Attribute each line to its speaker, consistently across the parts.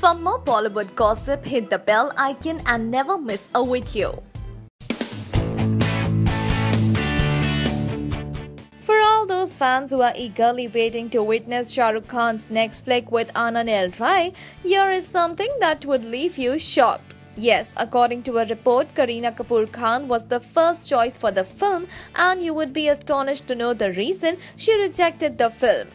Speaker 1: For more Bollywood gossip, hit the bell icon and never miss a video. For all those fans who are eagerly waiting to witness Shah Rukh Khan's next flick with Aanand L. Rai, here is something that would leave you shocked. Yes, according to a report, Kareena Kapoor Khan was the first choice for the film, and you would be astonished to know the reason she rejected the film.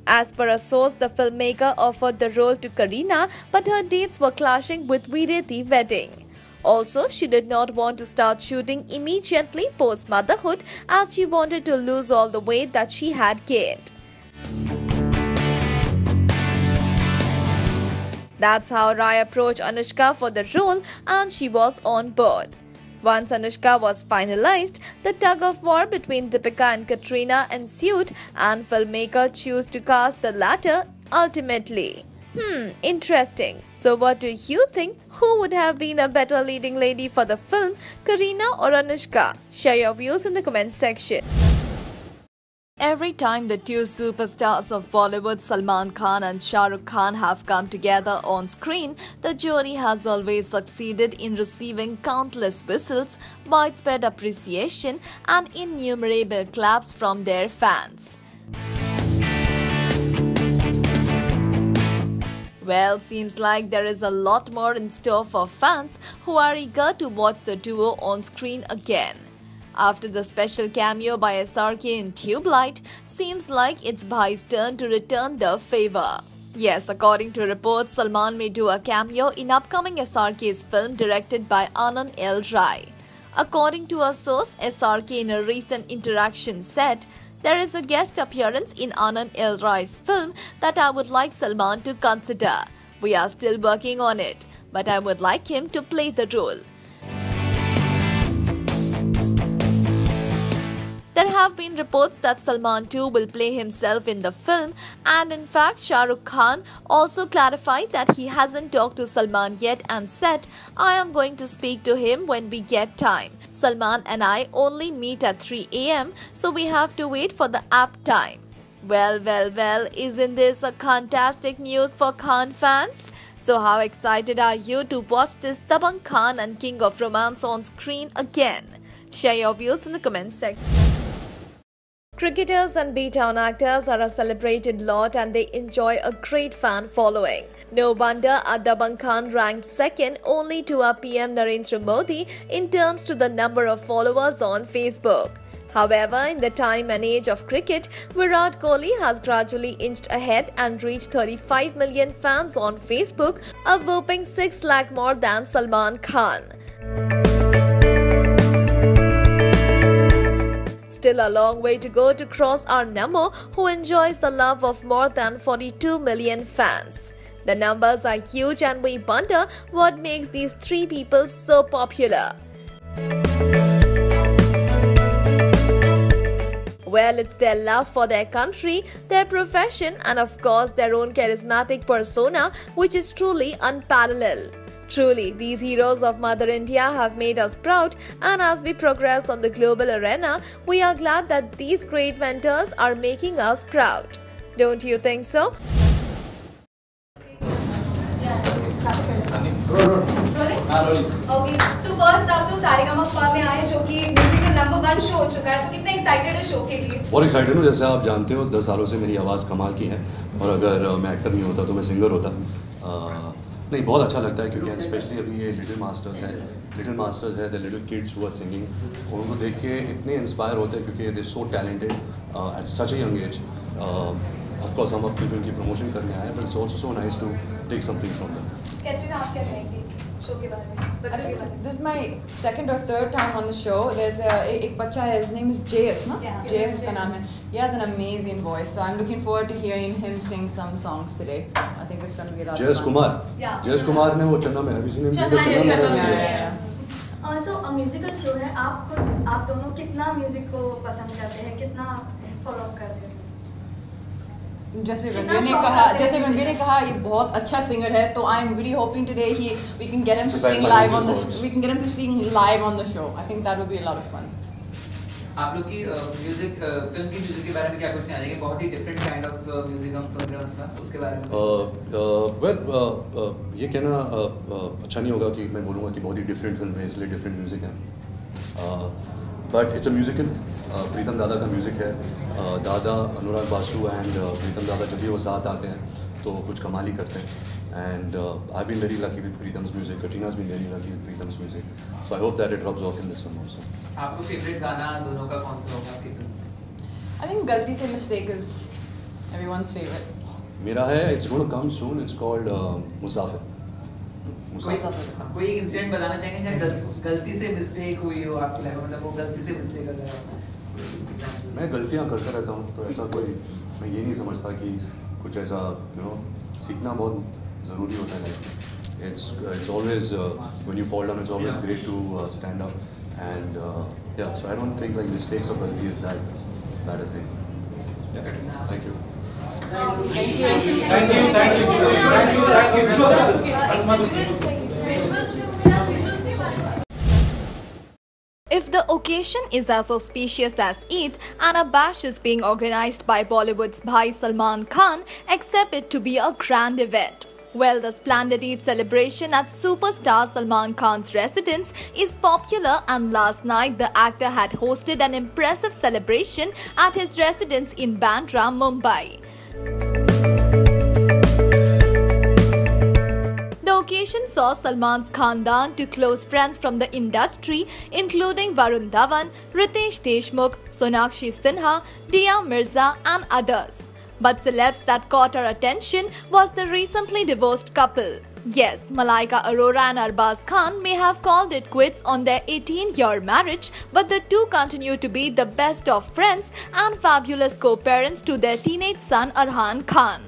Speaker 1: As per a source, the filmmaker offered the role to Kareena, but her dates were clashing with Vireti wedding. Also, she did not want to start shooting immediately post-motherhood as she wanted to lose all the weight that she had gained. That's how Rai approached Anushka for the role, and she was on board. Once Anushka was finalized, the tug-of-war between Deepika and Katrina ensued, and filmmaker chose to cast the latter ultimately. Interesting. So what do you think? Who would have been a better leading lady for the film, Kareena or Anushka? Share your views in the comment section. Every time the two superstars of Bollywood, Salman Khan and Shah Rukh Khan, have come together on screen, the journey has always succeeded in receiving countless whistles, widespread appreciation and innumerable claps from their fans. Well, seems like there is a lot more in store for fans who are eager to watch the duo on screen again. After the special cameo by SRK in Tubelight, seems like it's Bhai's turn to return the favor. Yes, according to reports, Salman may do a cameo in upcoming SRK's film directed by Aanand L. Rai. According to a source, SRK in a recent interaction said, "There is a guest appearance in Aanand L. Rai's film that I would like Salman to consider. We are still working on it, but I would like him to play the role." There have been reports that Salman too will play himself in the film, and in fact Shah Rukh Khan also clarified that he hasn't talked to Salman yet and said, "I am going to speak to him when we get time. Salman and I only meet at 3 AM, so we have to wait for the apt time." Well, isn't this a fantastic news for Khan fans? So how excited are you to watch this Dabangg Khan and King of Romance on screen again? Share your views in the comment section. Cricketers and B-Town actors are a celebrated lot and they enjoy a great fan following. No wonder Dabangg Khan ranked second only to our PM Narendra Modi in terms to the number of followers on Facebook. However, in the time and age of cricket, Virat Kohli has gradually inched ahead and reached 35 million fans on Facebook, a whopping 6 lakh more than Salman Khan. Still a long way to go to cross our number, who enjoys the love of more than 42 million fans. The numbers are huge and we wonder what makes these three people so popular. Well, it's their love for their country, their profession and of course their own charismatic persona, which is truly unparalleled. Truly, these heroes of Mother India have made us proud, and as we progress on the global arena, we are glad that these great mentors are making us proud. Don't you think so?
Speaker 2: Okay, so first आप तो सारेगामापा में आए जो कि music का number 1 show हो चुका है, तो कितने एक्साइटेड हो शो के लिए?
Speaker 3: बहुत एक्साइटेड हूँ। जैसे आप जानते हो 10 सालों से मेरी आवाज़ कमाल की है, और अगर मैं एक्टर नहीं होता तो मैं सिंगर होता। नहीं, बहुत अच्छा लगता है क्योंकि स्पेशली अभी ये लिटिल मास्टर्स है the little kids who are singing, उनको देख के इतने इंस्पायर होते हैं क्योंकि they so talented at such a young age. Of course हम अपनी फिल्म की प्रमोशन करने आए, but it's also so nice to take something from them.
Speaker 2: Katrina, आप क्या कहेंगे शो के बारे में?
Speaker 4: This is my second or third time on the show. There's एक बच्चा है, his name is JS, ना? JS इसका नाम है. He has an amazing voice, so I'm looking forward to hearing him sing some songs today. I think it's going to be a lot of fun.
Speaker 3: JS Kumar. JS Kumar ने वो चन्ना में अभी सीने में
Speaker 5: So a musical show है, आप दोनों कितना म्यूजिक को पसंद करते हैं, कितना फॉलो अप करते हैं?
Speaker 4: जैसे रणवीर ने कहा ये बहुत अच्छा सिंगर है, तो I am really hoping today we can get him to sing live on the show. I think that would be a lot of fun.
Speaker 6: आप लोग की म्यूजिक फिल्म की म्यूजिक के बारे में क्या कुछ कहना चाहेंगे? बहुत ही डिफरेंट काइंड ऑफ म्यूजिक हम सुन रहे हैं उसका, उसके बारे में।
Speaker 3: वेल ये कहना अच्छा नहीं होगा कि मैं बोलूँगा कि बहुत ही डिफरेंट फिल्म है इसलिए डिफरेंट म्यूज़िक है, बट इट्स अ म्यूजिकल। प्रीतम दादा का म्यूज़िक है। दादा अनुराग बासु एंड प्रीतम दादा जब भी वो साथ आते हैं तो कुछ कमाल ही करते हैं। And I've been very lucky with Pritam's music. Katrina's been very lucky with Pritam's music. So I hope that it rubs off in this film also.
Speaker 6: आपको फेवरेट गाना दोनों का कौन सा होगा आपकी फिल्म से?
Speaker 4: I think Galti Se Mistake is everyone's favorite.
Speaker 3: मेरा है, it's going to come soon. It's called Musafir.
Speaker 6: कोई इंसिडेंट बताना चाहेंगे जहाँ गलती से मिस्टेक हुई हो आपकी लाइफ में, मतलब वो गलती से मिस्टेक अगर?
Speaker 3: मैं गलतियाँ करता रहता हूँ, तो ऐसा कोई मैं ये नहीं समझता कि कुछ ऐसा सीखना बहुत ज़रूरी होता है लाइफ में। It's always when you fall down, it's always great to stand up, and yeah, so I don't think like mistakes or gulti is that bad a thing. Yeah, thank you.
Speaker 1: If the occasion is as auspicious as Eid and a bash is being organized by Bollywood's Bhai Salman Khan, accept it to be a grand event. Well, the splendid Eid celebration at superstar Salman Khan's residence is popular, and last night the actor had hosted an impressive celebration at his residence in Bandra, Mumbai. The occasion saw Salman's Khandan to close friends from the industry including Varun Dhawan, Ritesh Deshmukh, Sonakshi Sinha, Dia Mirza and others. But celebs that caught our attention was the recently divorced couple. Yes, Malaika Arora and Arbaz Khan may have called it quits on their 18-year marriage, but the two continue to be the best of friends and fabulous co-parents to their teenage son Arhan Khan.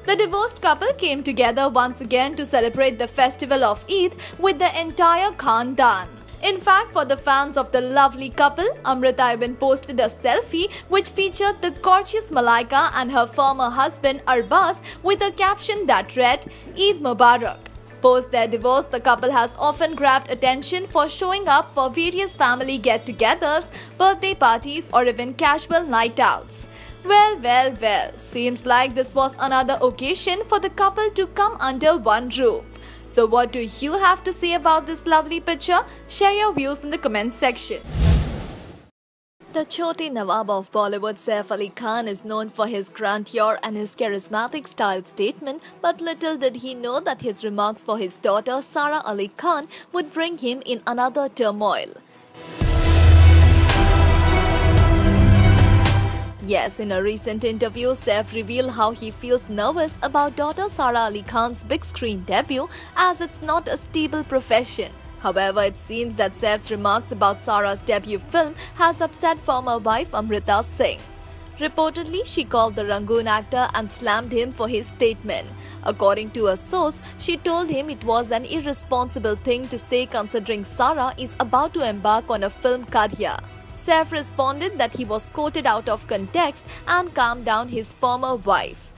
Speaker 1: The divorced couple came together once again to celebrate the festival of Eid with the entire Khandan. In fact, for the fans of the lovely couple, Amrita even posted a selfie which featured the gorgeous Malaika and her former husband Arbaz with a caption that read, Eid Mubarak. Post their divorce, the couple has often grabbed attention for showing up for various family get-togethers, birthday parties or even casual night outs. Well, seems like this was another occasion for the couple to come under one roof. So what do you have to say about this lovely picture? Share your views in the comment section. The Choti Nawab of Bollywood, Saif Ali Khan, is known for his grandeur and his charismatic style statement, but little did he know that his remarks for his daughter Sara Ali Khan would bring him in another turmoil. Yes, in a recent interview, Saif revealed how he feels nervous about daughter Sara Ali Khan's big screen debut, as it's not a stable profession. However, it seems that Saif's remarks about Sara's debut film has upset former wife Amrita Singh. Reportedly, she called the Rangoon actor and slammed him for his statement. According to a source, she told him it was an irresponsible thing to say considering Sara is about to embark on a film career. Saif responded that he was quoted out of context and calmed down his former wife.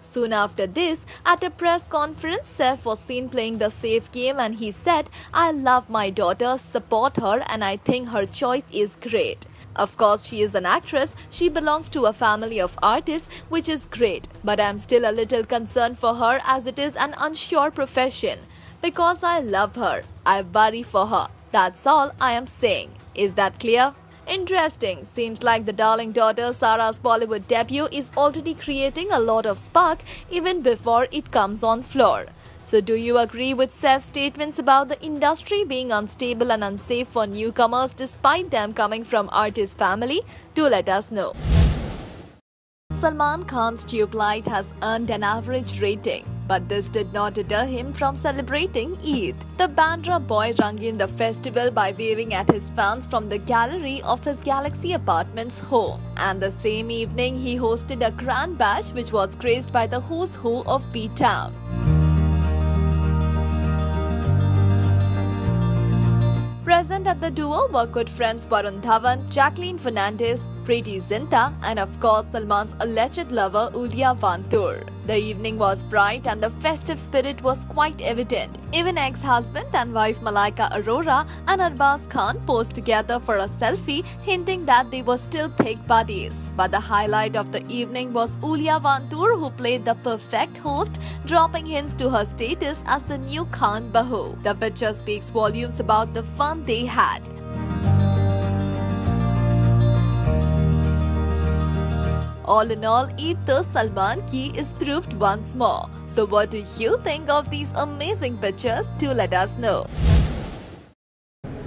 Speaker 1: Soon after this, at a press conference, Saif was seen playing the safe game and he said, I love my daughter, support her and I think her choice is great. Of course, she is an actress, she belongs to a family of artists, which is great. But I am still a little concerned for her as it is an unsure profession. Because I love her, I worry for her. That's all I am saying. Is that clear? Interesting. Seems like the darling daughter Sara's Bollywood debut is already creating a lot of spark even before it comes on floor. So do you agree with Saif's statements about the industry being unstable and unsafe for newcomers despite them coming from artist family? Do let us know. Salman Khan's Tube Light has earned an average rating, but this did not deter him from celebrating Eid. The Bandra boy rung in the festival by waving at his fans from the gallery of his Galaxy Apartments home. And the same evening, he hosted a grand bash which was graced by the who's who of B-Town. Present at the duo were good friends Varun Dhawan, Jacqueline Fernandez, Preeti Zinta and of course Salman's alleged lover Ulia Vantur. The evening was bright and the festive spirit was quite evident. Even ex-husband and wife Malaika Arora and Arbaz Khan posed together for a selfie, hinting that they were still thick buddies. But the highlight of the evening was Ulia Vantur, who played the perfect host, dropping hints to her status as the new Khan Bahu. The picture speaks volumes about the fun they had. All in all, Eid to Salman Ki is proved once more. So what do you think of these amazing pictures? Do let us know.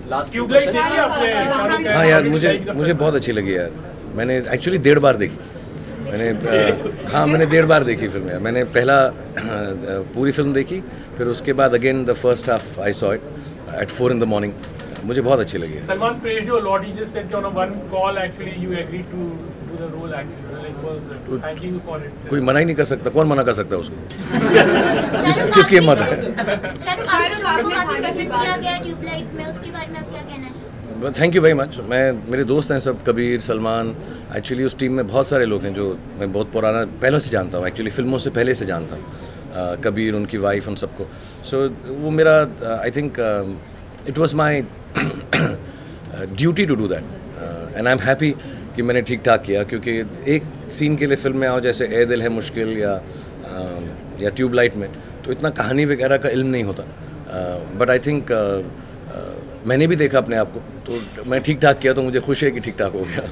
Speaker 7: हाँ यार, मुझे बहुत अच्छी लगी यार. मैंने actually 1.5 बार देखी. मैंने 1.5 बार देखी फिल्म. मैंने पहला पूरी फिल्म देखी, फिर उसके बाद again the first half I saw it at 4 in the morning. मुझे बहुत अच्छी लगी.
Speaker 8: Salman praised you a lot. He just said on a one call actually you agreed to do the role actually. Like was thanking you for it.
Speaker 7: कोई मना ही नहीं कर सकता. कौन मना कर सकता है उसको? किसकी हिम्मत है?
Speaker 9: सर आपको काफी पसंद किया गया ट्यूबलाइट में, उसके बारे में आप क्या कहना चाहते हैं?
Speaker 7: Thank you very much. मेरे दोस्त हैं सब, कबीर, सलमान. एक्चुअली उस टीम में बहुत सारे लोग हैं जो मैं बहुत पुराना पहले से जानता हूँ. एक्चुअली फिल्मों से पहले से जानता हूँ. कबीर, उनकी वाइफ, उन सबको. सो वो मेरा I think it was my duty to do that and I am happy कि मैंने ठीक ठाक किया, क्योंकि एक सीन के लिए फिल्म में आओ जैसे ए दिल है मुश्किल या ट्यूबलाइट में, तो इतना कहानी वगैरह का इल्म नहीं होता. बट आई थिंक मैंने भी देखा अपने आप को, तो मैं ठीक ठाक किया, तो मुझे खुश है कि ठीक ठाक हो गया.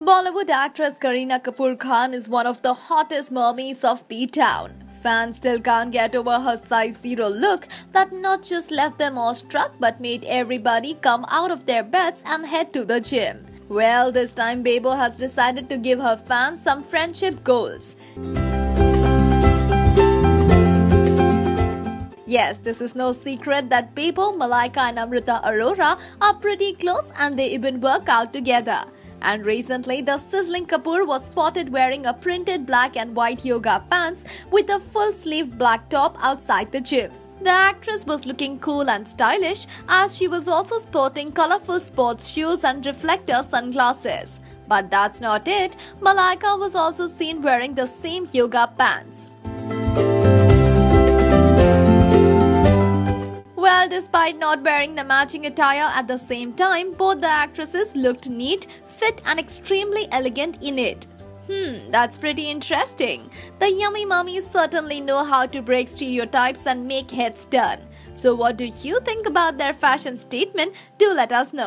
Speaker 1: Bollywood actress Kareena Kapoor Khan is one of the hottest mermaids of B-Town. Fans still can't get over her size 0 look that not just left them awestruck but made everybody come out of their beds and head to the gym. Well, this time Bebo has decided to give her fans some friendship goals. Yes, this is no secret that Bebo, Malaika and Amrita Arora are pretty close and they even work out together. And recently, the sizzling Kapoor was spotted wearing a printed black and white yoga pants with a full-sleeved black top outside the gym. The actress was looking cool and stylish as she was also sporting colorful sports shoes and reflector sunglasses. But that's not it. Malaika was also seen wearing the same yoga pants. Well, despite not wearing the matching attire at the same time, both the actresses looked neat, fit and extremely elegant in it. That's pretty interesting. The yummy mummies certainly know how to break stereotypes and make heads turn. So what do you think about their fashion statement? Do let us know.